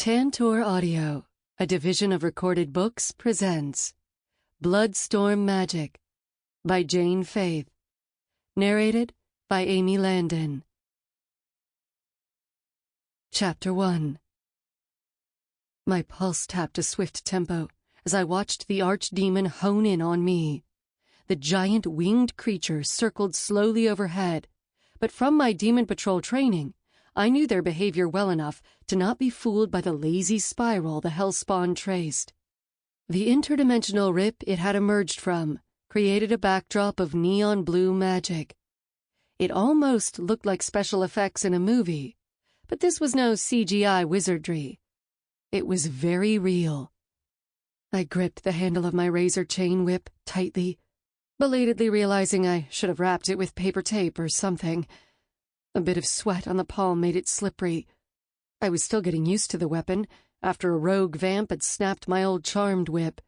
Tantor Audio, a division of Recorded Books, presents Bloodstorm Magic by Jayne Faith. Narrated by Amy Landon. Chapter 1. My pulse tapped a swift tempo as I watched the archdemon hone in on me. The giant winged creature circled slowly overhead, but from my demon patrol training, I knew their behavior well enough to not be fooled by the lazy spiral the hellspawn traced. The interdimensional rip it had emerged from created a backdrop of neon blue magic. It almost looked like special effects in a movie, but this was no CGI wizardry. It was very real. I gripped the handle of my razor chain whip tightly, belatedly realizing I should have wrapped it with paper tape or something. A bit of sweat on the palm made it slippery. I was still getting used to the weapon after a rogue vamp had snapped my old charmed whip.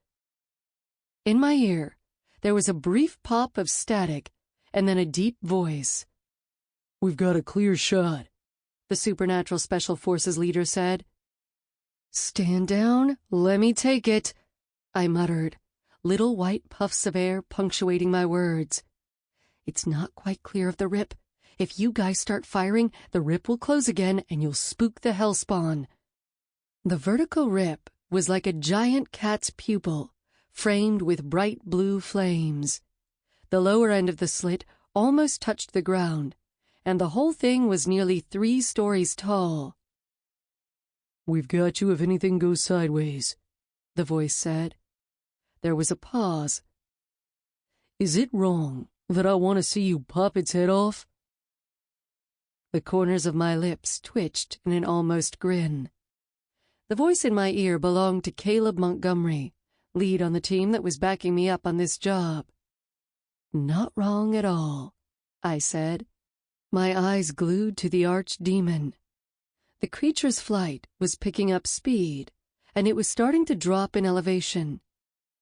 In my ear, there was a brief pop of static, and then a deep voice. "We've got a clear shot," the Supernatural Special Forces leader said. "Stand down, let me take it," I muttered, little white puffs of air punctuating my words. "It's not quite clear of the rip. If you guys start firing, the rip will close again and you'll spook the hellspawn." The vertical rip was like a giant cat's pupil, framed with bright blue flames. The lower end of the slit almost touched the ground, and the whole thing was nearly 3 stories tall. "We've got you if anything goes sideways," the voice said. There was a pause. "Is it wrong that I want to see you pop its head off?" The corners of my lips twitched in an almost grin. The voice in my ear belonged to Caleb Montgomery, lead on the team that was backing me up on this job. "Not wrong at all," I said, my eyes glued to the archdemon. The creature's flight was picking up speed, and it was starting to drop in elevation.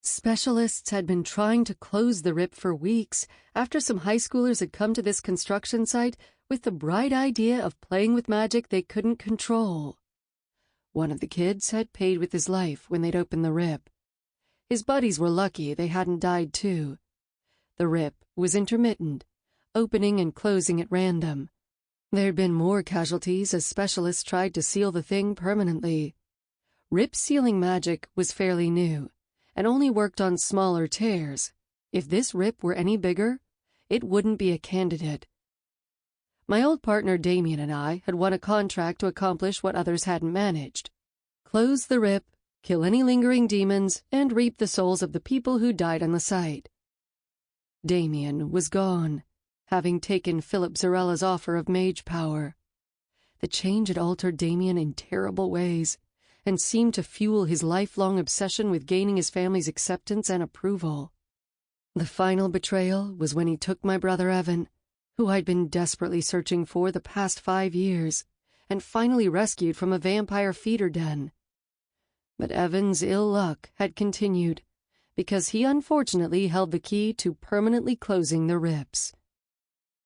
Specialists had been trying to close the rip for weeks after some high schoolers had come to this construction site with the bright idea of playing with magic they couldn't control. One of the kids had paid with his life when they'd opened the rip. His buddies were lucky they hadn't died too. The rip was intermittent, opening and closing at random. There'd been more casualties as specialists tried to seal the thing permanently. Rip sealing magic was fairly new, and only worked on smaller tears. If this rip were any bigger, it wouldn't be a candidate. My old partner Damien and I had won a contract to accomplish what others hadn't managed. Close the rip, kill any lingering demons, and reap the souls of the people who died on the site. Damien was gone, having taken Philip Zarella's offer of mage power. The change had altered Damien in terrible ways, and seemed to fuel his lifelong obsession with gaining his family's acceptance and approval. The final betrayal was when he took my brother Evan, who I'd been desperately searching for the past 5 years, and finally rescued from a vampire feeder den. But Evan's ill luck had continued, because he unfortunately held the key to permanently closing the rips.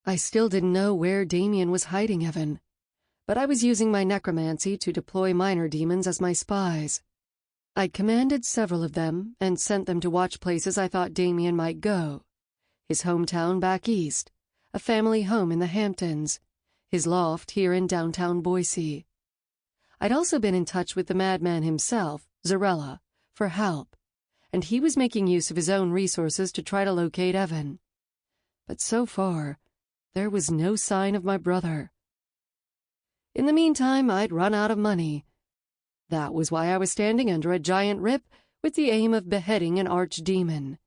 I still didn't know where Damien was hiding Evan, but I was using my necromancy to deploy minor demons as my spies. I'd commanded several of them and sent them to watch places I thought Damien might go. His hometown back east, a family home in the Hamptons, his loft here in downtown Boise. I'd also been in touch with the madman himself, Zarella, for help, and he was making use of his own resources to try to locate Evan. But so far, there was no sign of my brother. In the meantime, I'd run out of money. That was why I was standing under a giant rip with the aim of beheading an archdemon.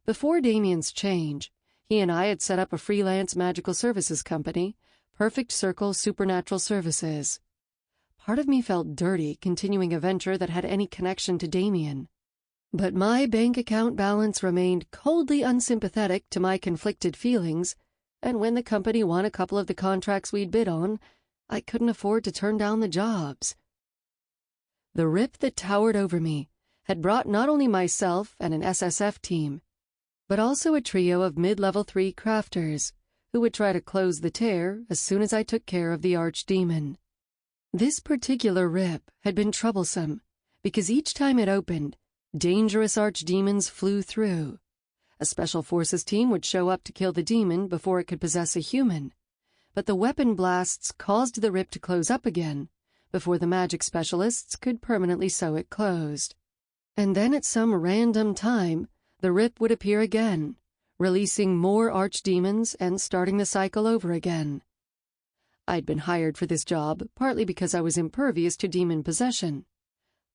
Before Damien's change, he and I had set up a freelance magical services company, Perfect Circle Supernatural Services. Part of me felt dirty continuing a venture that had any connection to Damien. But my bank account balance remained coldly unsympathetic to my conflicted feelings, and when the company won a couple of the contracts we'd bid on, I couldn't afford to turn down the jobs. The rip that towered over me had brought not only myself and an SSF team, but also a trio of mid-level 3 crafters, who would try to close the tear as soon as I took care of the archdemon. This particular rip had been troublesome because each time it opened, dangerous archdemons flew through. A special forces team would show up to kill the demon before it could possess a human, but the weapon blasts caused the rip to close up again before the magic specialists could permanently sew it closed. And then at some random time, the rip would appear again, releasing more archdemons and starting the cycle over again. I'd been hired for this job partly because I was impervious to demon possession.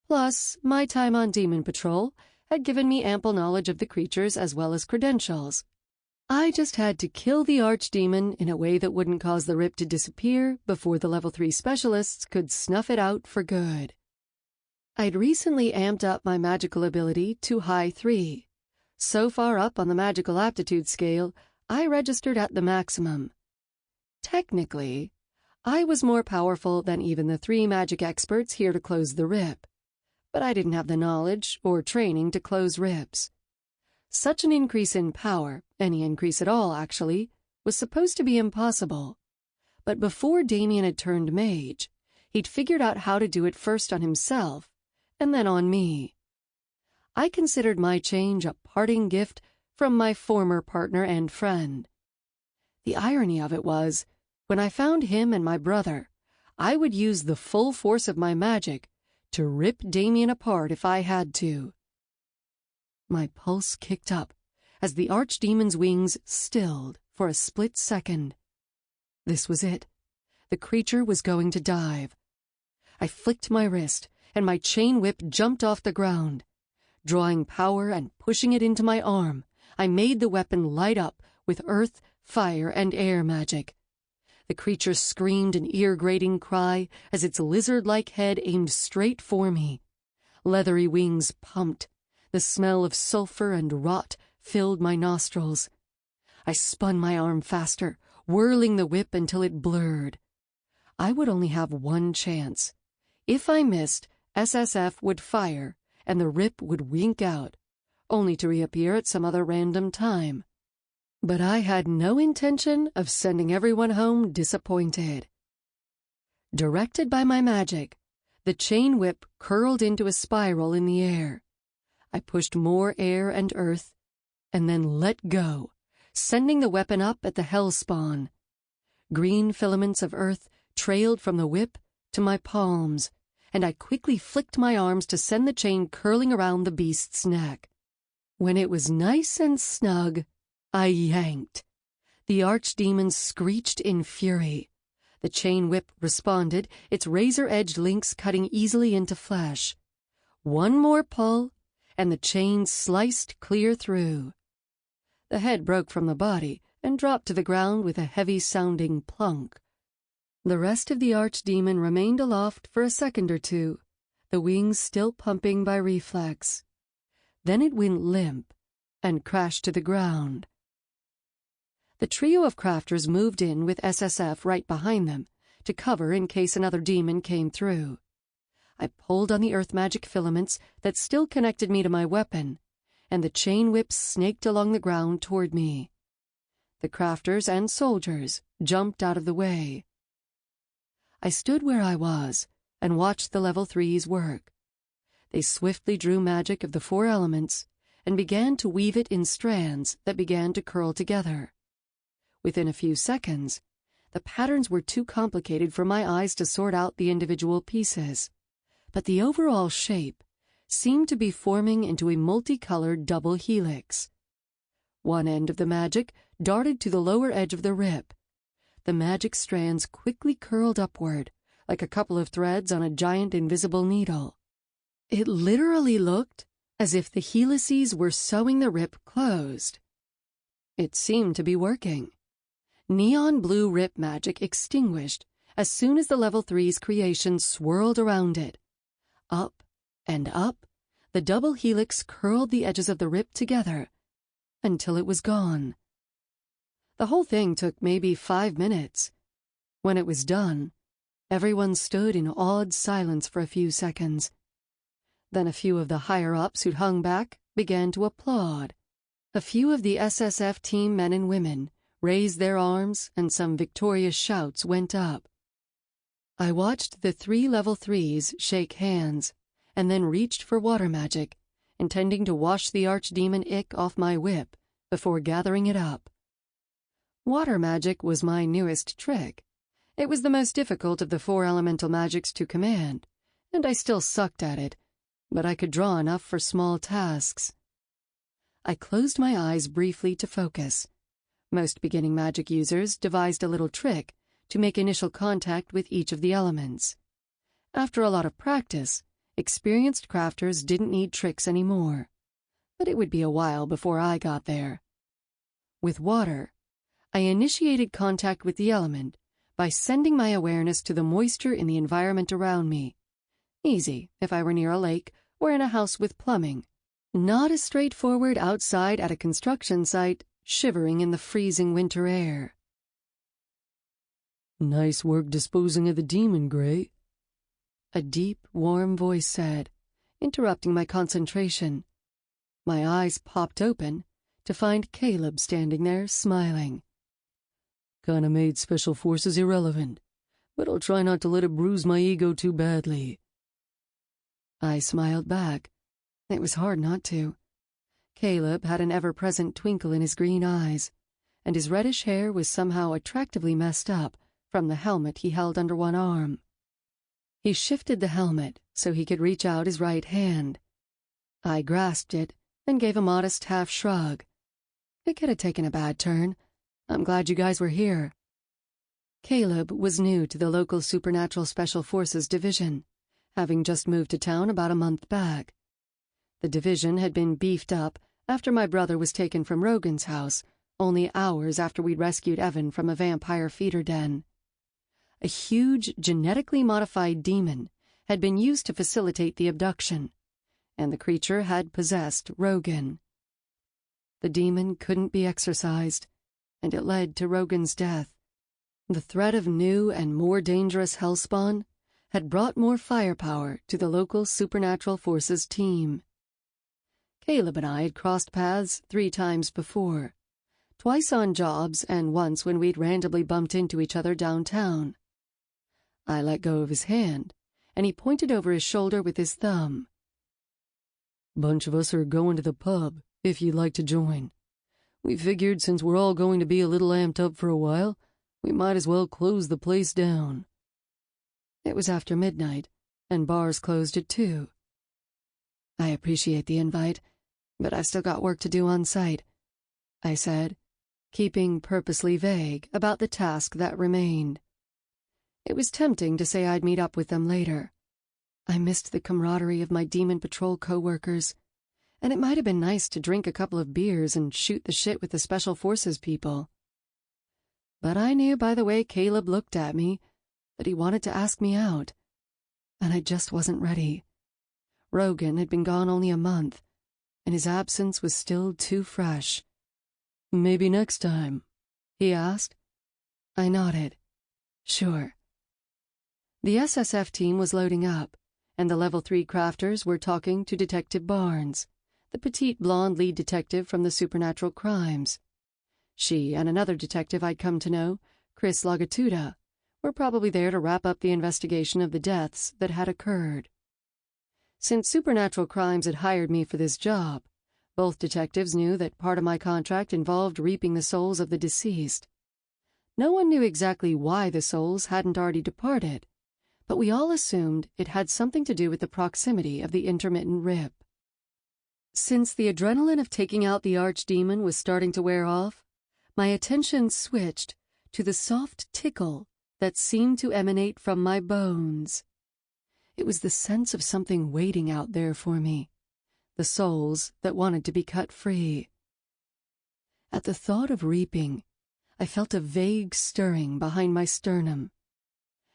Plus, my time on demon patrol had given me ample knowledge of the creatures as well as credentials. I just had to kill the archdemon in a way that wouldn't cause the rip to disappear before the level 3 specialists could snuff it out for good. I'd recently amped up my magical ability to high 3. So far up on the magical aptitude scale, I registered at the maximum. Technically, I was more powerful than even the 3 magic experts here to close the rip, but I didn't have the knowledge or training to close rips. Such an increase in power, any increase at all actually, was supposed to be impossible. But before Damien had turned mage, he'd figured out how to do it first on himself, and then on me. I considered my change a parting gift from my former partner and friend. The irony of it was, when I found him and my brother, I would use the full force of my magic to rip Damien apart if I had to. My pulse kicked up as the archdemon's wings stilled for a split second. This was it. The creature was going to dive. I flicked my wrist, and my chain whip jumped off the ground. Drawing power and pushing it into my arm, I made the weapon light up with earth, fire, and air magic. The creature screamed an ear-grating cry as its lizard-like head aimed straight for me. Leathery wings pumped. The smell of sulfur and rot filled my nostrils. I spun my arm faster, whirling the whip until it blurred. I would only have one chance. If I missed, SSF would fire, and the rip would wink out, only to reappear at some other random time. But I had no intention of sending everyone home disappointed. Directed by my magic, the chain whip curled into a spiral in the air. I pushed more air and earth, and then let go, sending the weapon up at the hellspawn. Green filaments of earth trailed from the whip to my palms, and I quickly flicked my arms to send the chain curling around the beast's neck. When it was nice and snug, I yanked. The archdemon screeched in fury. The chain whip responded, its razor-edged links cutting easily into flesh. One more pull, and the chain sliced clear through. The head broke from the body and dropped to the ground with a heavy-sounding plunk. The rest of the archdemon remained aloft for a second or two, the wings still pumping by reflex. Then it went limp and crashed to the ground. The trio of crafters moved in with SSF right behind them to cover in case another demon came through. I pulled on the earth magic filaments that still connected me to my weapon, and the chain whip snaked along the ground toward me. The crafters and soldiers jumped out of the way. I stood where I was and watched the level 3s work. They swiftly drew magic of the 4 elements and began to weave it in strands that began to curl together. Within a few seconds, the patterns were too complicated for my eyes to sort out the individual pieces, but the overall shape seemed to be forming into a multicolored double helix. One end of the magic darted to the lower edge of the rip. The magic strands quickly curled upward, like a couple of threads on a giant invisible needle. It literally looked as if the helices were sewing the rip closed. It seemed to be working. Neon blue rip magic extinguished as soon as the level 3's creation swirled around it. Up and up, the double helix curled the edges of the rip together until it was gone. The whole thing took maybe 5 minutes. When it was done, everyone stood in awed silence for a few seconds. Then a few of the higher-ups who'd hung back began to applaud. A few of the SSF team men and women raised their arms, and some victorious shouts went up. I watched the 3 level 3s shake hands, and then reached for water magic, intending to wash the archdemon ick off my whip before gathering it up. Water magic was my newest trick. It was the most difficult of the 4 elemental magics to command, and I still sucked at it, but I could draw enough for small tasks. I closed my eyes briefly to focus. Most beginning magic users devised a little trick to make initial contact with each of the elements. After a lot of practice, experienced crafters didn't need tricks anymore, but it would be a while before I got there. With water, I initiated contact with the element by sending my awareness to the moisture in the environment around me. Easy if I were near a lake or in a house with plumbing. Not as straightforward outside at a construction site, shivering in the freezing winter air. Nice work disposing of the demon, Gray, a deep, warm voice said, interrupting my concentration. My eyes popped open to find Caleb standing there, smiling. Kinda made special forces irrelevant, but I'll try not to let it bruise my ego too badly. I smiled back. It was hard not to. Caleb had an ever-present twinkle in his green eyes, and his reddish hair was somehow attractively messed up from the helmet he held under one arm. He shifted the helmet so he could reach out his right hand. I grasped it and gave a modest half shrug. It could have taken a bad turn. I'm glad you guys were here. Caleb was new to the local Supernatural Special Forces division, having just moved to town about a month back. The division had been beefed up after my brother was taken from Rogan's house, only hours after we'd rescued Evan from a vampire feeder den. A huge, genetically modified demon had been used to facilitate the abduction, and the creature had possessed Rogan. The demon couldn't be exorcised, and it led to Rogan's death. The threat of new and more dangerous hellspawn had brought more firepower to the local Supernatural Forces team. Caleb and I had crossed paths 3 times before, twice on jobs and once when we'd randomly bumped into each other downtown. I let go of his hand, and he pointed over his shoulder with his thumb. Bunch of us are going to the pub, if you'd like to join. We figured since we're all going to be a little amped up for a while, we might as well close the place down. It was after midnight, and bars closed at 2. I appreciate the invite, but I've still got work to do on site, I said, keeping purposely vague about the task that remained. It was tempting to say I'd meet up with them later. I missed the camaraderie of my Demon Patrol co-workers, and it might have been nice to drink a couple of beers and shoot the shit with the Special Forces people. But I knew by the way Caleb looked at me that he wanted to ask me out, and I just wasn't ready. Rogan had been gone only a month, and his absence was still too fresh. Maybe next time, he asked. I nodded. Sure. The SSF team was loading up, and the Level 3 crafters were talking to Detective Barnes, the petite blonde lead detective from the Supernatural Crimes. She and another detective I'd come to know, Chris Lagatuda, were probably there to wrap up the investigation of the deaths that had occurred. Since Supernatural Crimes had hired me for this job, both detectives knew that part of my contract involved reaping the souls of the deceased. No one knew exactly why the souls hadn't already departed, but we all assumed it had something to do with the proximity of the intermittent rip. Since the adrenaline of taking out the archdemon was starting to wear off, my attention switched to the soft tickle that seemed to emanate from my bones. It was the sense of something waiting out there for me, the souls that wanted to be cut free. At the thought of reaping, I felt a vague stirring behind my sternum.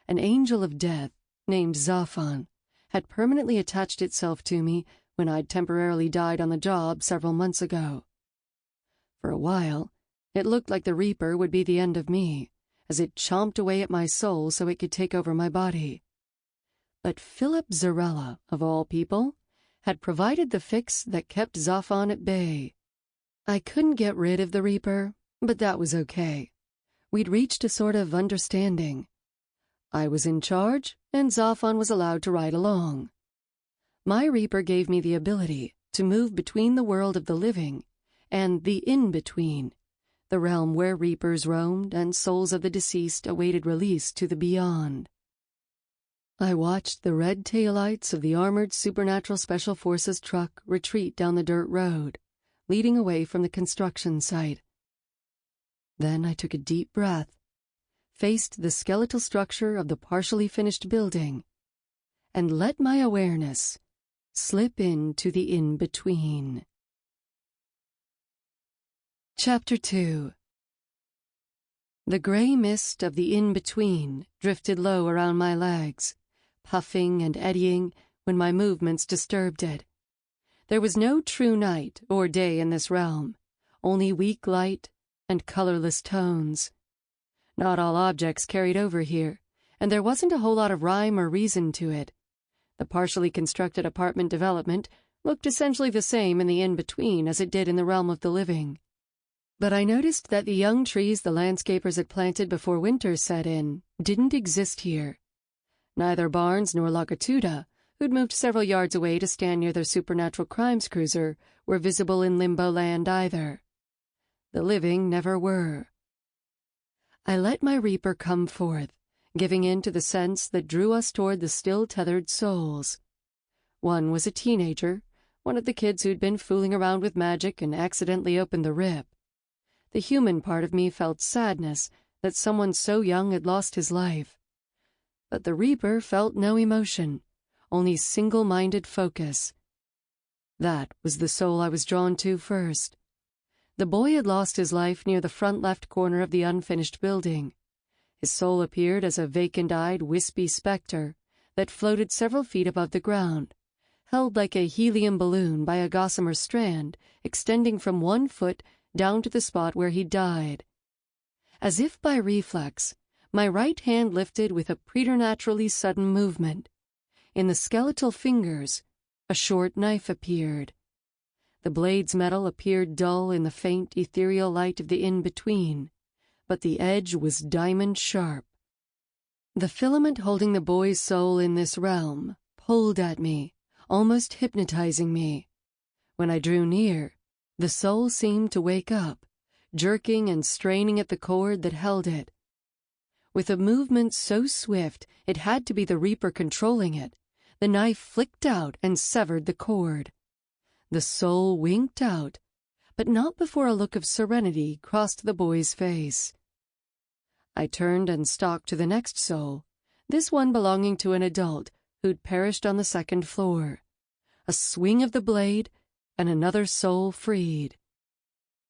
An angel of death, named Zaphon, had permanently attached itself to me when I'd temporarily died on the job several months ago. For a while, it looked like the Reaper would be the end of me, as it chomped away at my soul so it could take over my body. But Philip Zarella, of all people, had provided the fix that kept Zaphon at bay. I couldn't get rid of the Reaper, but that was okay. We'd reached a sort of understanding. I was in charge, and Zophon was allowed to ride along. My Reaper gave me the ability to move between the world of the living and the in-between, the realm where Reapers roamed and souls of the deceased awaited release to the beyond. I watched the red taillights of the armored Supernatural Special Forces truck retreat down the dirt road, leading away from the construction site. Then I took a deep breath, faced the skeletal structure of the partially finished building, and let my awareness slip into the in-between. Chapter 2. The gray mist of the in-between drifted low around my legs, puffing and eddying when my movements disturbed it. There was no true night or day in this realm, only weak light and colorless tones. Not all objects carried over here, and there wasn't a whole lot of rhyme or reason to it. The partially constructed apartment development looked essentially the same in the in-between as it did in the realm of the living. But I noticed that the young trees the landscapers had planted before winter set in didn't exist here. Neither Barnes nor Lagatuda, who'd moved several yards away to stand near their supernatural crimes cruiser, were visible in Limbo Land either. The living never were. I let my Reaper come forth, giving in to the sense that drew us toward the still-tethered souls. One was a teenager, one of the kids who'd been fooling around with magic and accidentally opened the rip. The human part of me felt sadness that someone so young had lost his life. But the Reaper felt no emotion, only single-minded focus. That was the soul I was drawn to first. The boy had lost his life near the front left corner of the unfinished building. His soul appeared as a vacant-eyed, wispy specter that floated several feet above the ground, held like a helium balloon by a gossamer strand extending from 1 foot down to the spot where he died. As if by reflex, my right hand lifted with a preternaturally sudden movement. In the skeletal fingers, a short knife appeared. The blade's metal appeared dull in the faint, ethereal light of the in-between, but the edge was diamond-sharp. The filament holding the boy's soul in this realm pulled at me, almost hypnotizing me. When I drew near, the soul seemed to wake up, jerking and straining at the cord that held it. With a movement so swift it had to be the Reaper controlling it, the knife flicked out and severed the cord. The soul winked out, but not before a look of serenity crossed the boy's face. I turned and stalked to the next soul, this one belonging to an adult who'd perished on the 2nd floor. A swing of the blade, and another soul freed.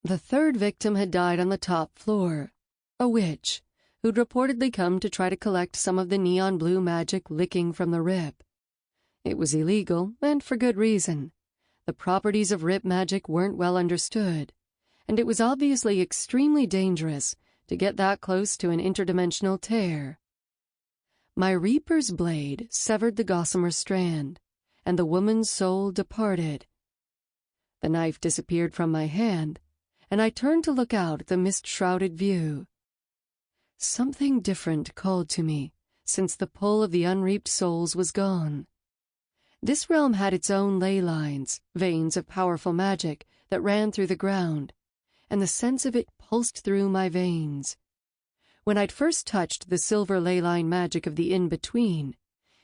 The 3rd victim had died on the top floor, a witch, who'd reportedly come to try to collect some of the neon blue magic licking from the rip. It was illegal, and for good reason. The properties of rip magic weren't well understood, and it was obviously extremely dangerous to get that close to an interdimensional tear. My Reaper's blade severed the gossamer strand, and the woman's soul departed. The knife disappeared from my hand, and I turned to look out at the mist-shrouded view. Something different called to me, since the pull of the unreaped souls was gone. This realm had its own ley lines, veins of powerful magic that ran through the ground, and the sense of it pulsed through my veins. When I'd first touched the silver ley line magic of the in-between,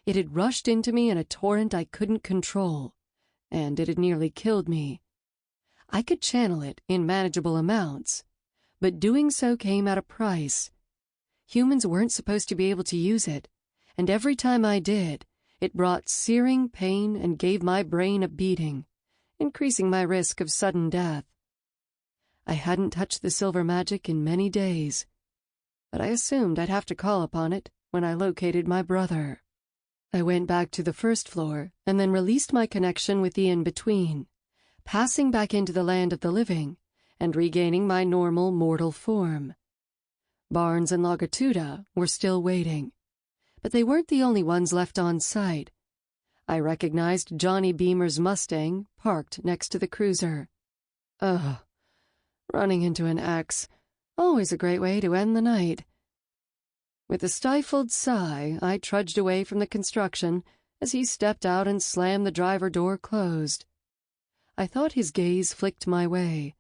it had rushed into me in a torrent I couldn't control, and it had nearly killed me. I could channel it in manageable amounts, but doing so came at a price. Humans weren't supposed to be able to use it, and every time I did, it brought searing pain and gave my brain a beating, increasing my risk of sudden death. I hadn't touched the silver magic in many days, but I assumed I'd have to call upon it when I located my brother. I went back to the 1st floor and then released my connection with the in-between, passing back into the land of the living and regaining my normal mortal form. Barnes and Lagatuda were still waiting, but they weren't the only ones left on site. I recognized Johnny Beamer's Mustang parked next to the cruiser. Ugh, running into an ex, always a great way to end the night. With a stifled sigh, I trudged away from the construction as he stepped out and slammed the driver door closed. I thought his gaze flicked my way,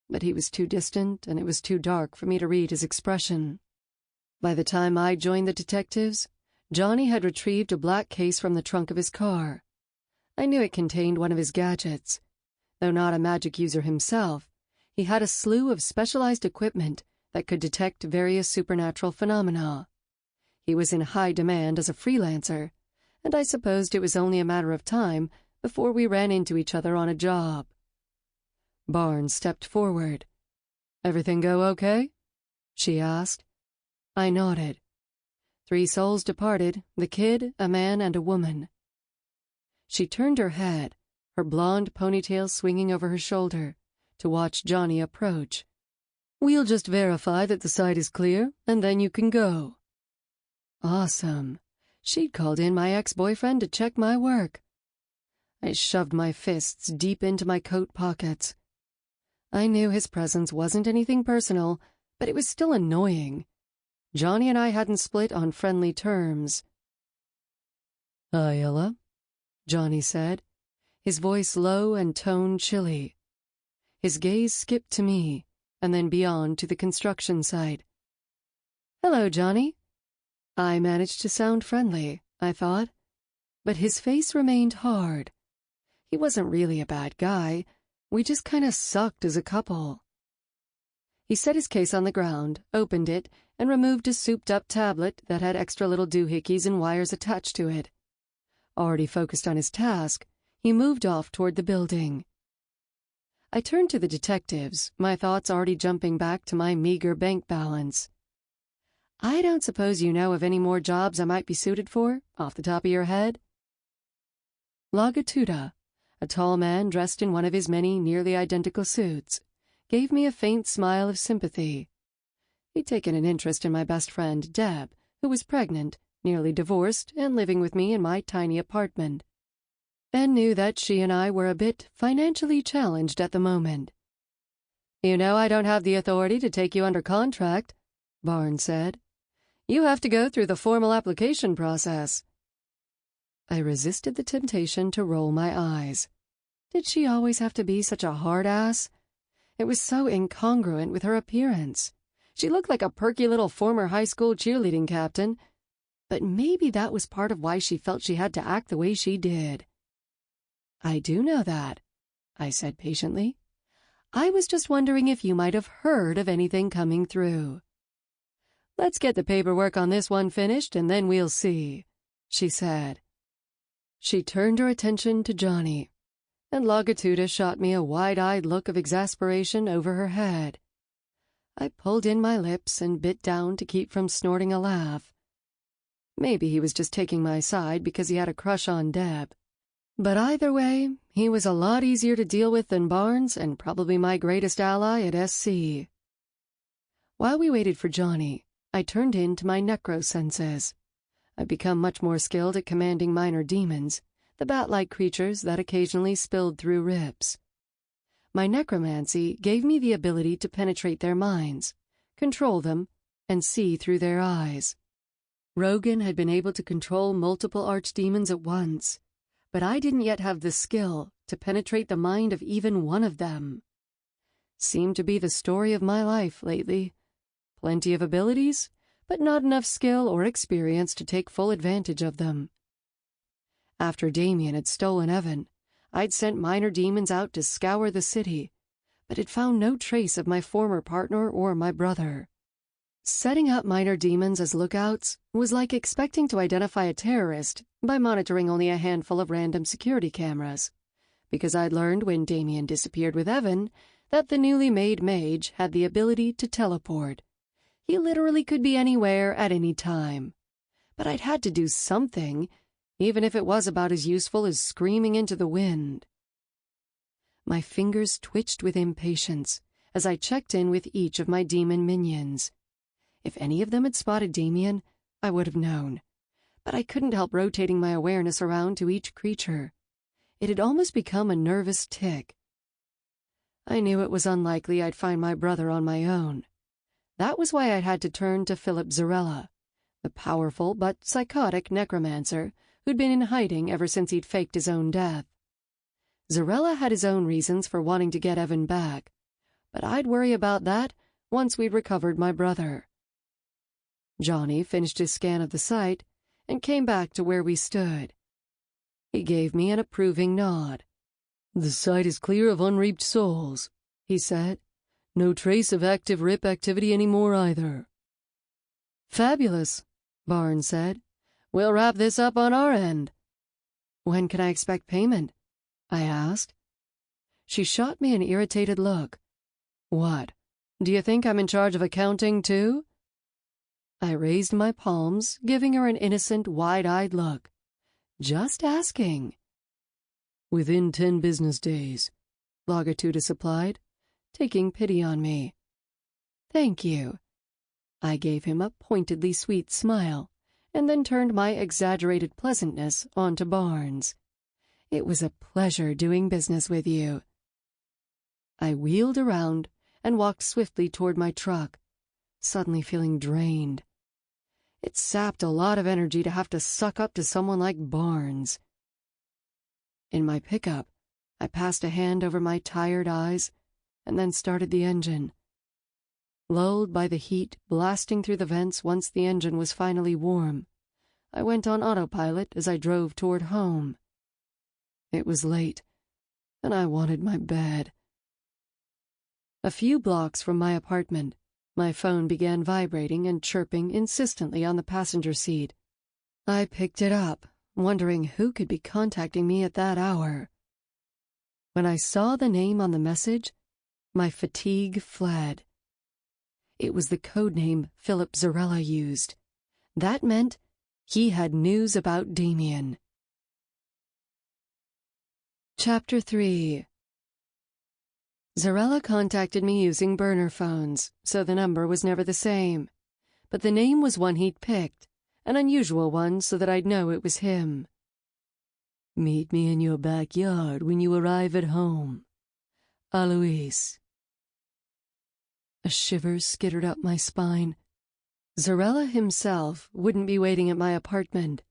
but he was too distant and it was too dark for me to read his expression. By the time I joined the detectives, Johnny had retrieved a black case from the trunk of his car. I knew it contained one of his gadgets. Though not a magic user himself, he had a slew of specialized equipment that could detect various supernatural phenomena. He was in high demand as a freelancer, and I supposed it was only a matter of time before we ran into each other on a job. Barnes stepped forward. "Everything go okay?" she asked. I nodded. 3 souls departed, the kid, a man, and a woman. She turned her head, her blonde ponytail swinging over her shoulder, to watch Johnny approach. "We'll just verify that the site is clear, and then you can go." Awesome. She'd called in my ex-boyfriend to check my work. I shoved my fists deep into my coat pockets. I knew his presence wasn't anything personal, but it was still annoying. Johnny and I hadn't split on friendly terms. "Hi, Ella," Johnny said, his voice low and tone chilly. His gaze skipped to me, and then beyond to the construction site. "Hello, Johnny." I managed to sound friendly, I thought, but his face remained hard. He wasn't really a bad guy. We just kind of sucked as a couple. He set his case on the ground, opened it, and removed a souped-up tablet that had extra little doohickeys and wires attached to it. Already focused on his task, he moved off toward the building. I turned to the detectives, my thoughts already jumping back to my meager bank balance. "I don't suppose you know of any more jobs I might be suited for, off the top of your head?" Lagatuda, a tall man dressed in one of his many nearly identical suits, gave me a faint smile of sympathy. He'd taken an interest in my best friend, Deb, who was pregnant, nearly divorced, and living with me in my tiny apartment, and knew that she and I were a bit financially challenged at the moment. "You know I don't have the authority to take you under contract," Barnes said. "You have to go through the formal application process." I resisted the temptation to roll my eyes. Did she always have to be such a hard ass? It was so incongruent with her appearance. She looked like a perky little former high school cheerleading captain, but maybe that was part of why she felt she had to act the way she did. "I do know that," I said patiently. "I was just wondering if you might have heard of anything coming through." "Let's get the paperwork on this one finished, and then we'll see," she said. She turned her attention to Johnny, and Lagatuda shot me a wide-eyed look of exasperation over her head. I pulled in my lips and bit down to keep from snorting a laugh. Maybe he was just taking my side because he had a crush on Deb. But either way, he was a lot easier to deal with than Barnes and probably my greatest ally at SC. While we waited for Johnny, I turned in to my necro senses. I've become much more skilled at commanding minor demons, the bat-like creatures that occasionally spilled through ribs. My necromancy gave me the ability to penetrate their minds, control them, and see through their eyes. Rogan had been able to control multiple archdemons at once, but I didn't yet have the skill to penetrate the mind of even one of them. Seemed to be the story of my life lately. Plenty of abilities, but not enough skill or experience to take full advantage of them. After Damien had stolen Evan, I'd sent minor demons out to scour the city, but had found no trace of my former partner or my brother. Setting up minor demons as lookouts was like expecting to identify a terrorist by monitoring only a handful of random security cameras, because I'd learned when Damien disappeared with Evan that the newly made mage had the ability to teleport. He literally could be anywhere at any time. But I'd had to do something, even if it was about as useful as screaming into the wind. My fingers twitched with impatience as I checked in with each of my demon minions. If any of them had spotted Damien, I would have known. But I couldn't help rotating my awareness around to each creature. It had almost become a nervous tic. I knew it was unlikely I'd find my brother on my own. That was why I'd had to turn to Philip Zarella, the powerful but psychotic necromancer who'd been in hiding ever since he'd faked his own death. Zarella had his own reasons for wanting to get Evan back, but I'd worry about that once we'd recovered my brother. Johnny finished his scan of the site and came back to where we stood. He gave me an approving nod. "The site is clear of unreaped souls," he said. "No trace of active RIP activity anymore either." "Fabulous," Barnes said. "We'll wrap this up on our end." "When can I expect payment?" I asked. She shot me an irritated look. "What, do you think I'm in charge of accounting, too?" I raised my palms, giving her an innocent, wide-eyed look. "Just asking." "Within 10 business days," Lagatuda supplied, taking pity on me. "Thank you." I gave him a pointedly sweet smile, and then turned my exaggerated pleasantness onto Barnes. "It was a pleasure doing business with you." I wheeled around and walked swiftly toward my truck, suddenly feeling drained. It sapped a lot of energy to have to suck up to someone like Barnes. In my pickup, I passed a hand over my tired eyes and then started the engine. Lulled by the heat blasting through the vents once the engine was finally warm, I went on autopilot as I drove toward home. It was late, and I wanted my bed. A few blocks from my apartment, my phone began vibrating and chirping insistently on the passenger seat. I picked it up, wondering who could be contacting me at that hour. When I saw the name on the message, my fatigue fled. It was the codename Philip Zarella used. That meant he had news about Damien. Chapter 3. Zarella contacted me using burner phones, so the number was never the same. But the name was one he'd picked, an unusual one so that I'd know it was him. "Meet me in your backyard when you arrive at home. Alois." A shiver skittered up my spine. Zarella himself wouldn't be waiting at my apartment.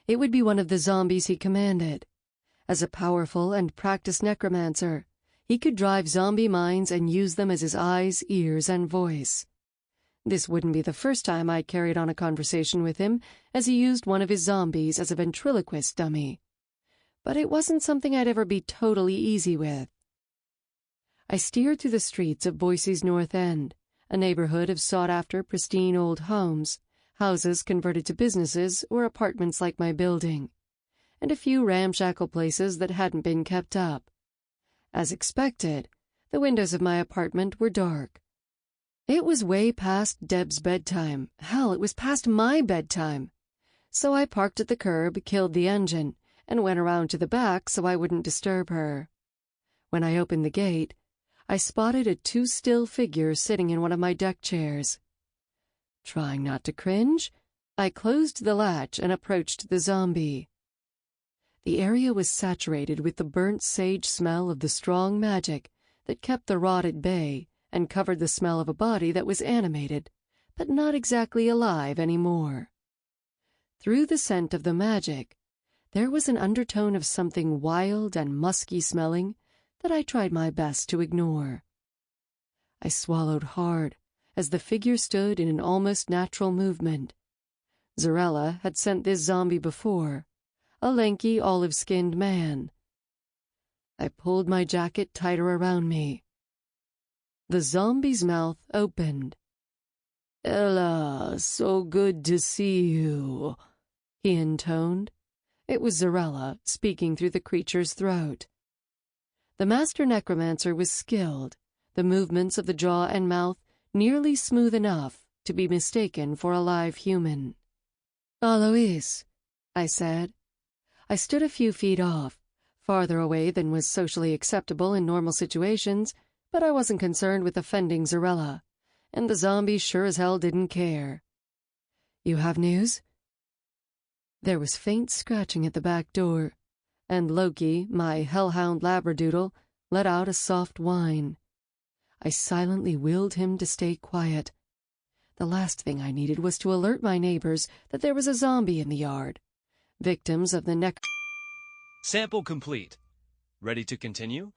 It would be one of the zombies he commanded. As a powerful and practiced necromancer, he could drive zombie minds and use them as his eyes, ears, and voice. This wouldn't be the first time I carried on a conversation with him, as he used one of his zombies as a ventriloquist dummy. But it wasn't something I'd ever be totally easy with. I steered through the streets of Boise's North End, a neighborhood of sought-after, pristine old homes, houses converted to businesses or apartments like my building, and a few ramshackle places that hadn't been kept up. As expected, the windows of my apartment were dark. It was way past Deb's bedtime. Hell, it was past my bedtime. So I parked at the curb, killed the engine, and went around to the back so I wouldn't disturb her. When I opened the gate, I spotted a too-still figure sitting in one of my deck chairs. Trying not to cringe, I closed the latch and approached the zombie. The area was saturated with the burnt sage smell of the strong magic that kept the rot at bay and covered the smell of a body that was animated, but not exactly alive anymore. Through the scent of the magic, there was an undertone of something wild and musky smelling that I tried my best to ignore. I swallowed hard as the figure stood in an almost natural movement. Zarella had sent this zombie before, a lanky, olive-skinned man. I pulled my jacket tighter around me. The zombie's mouth opened. "Ella, so good to see you," he intoned. It was Zarella speaking through the creature's throat. The master necromancer was skilled, the movements of the jaw and mouth nearly smooth enough to be mistaken for a live human. "Alois," I said. I stood a few feet off, farther away than was socially acceptable in normal situations, but I wasn't concerned with offending Zarella, and the zombie sure as hell didn't care. "You have news?" There was faint scratching at the back door, and Loki, my hellhound labradoodle, let out a soft whine. I silently willed him to stay quiet. The last thing I needed was to alert my neighbors that there was a zombie in the yard. Victims of the Sample complete. Ready to continue?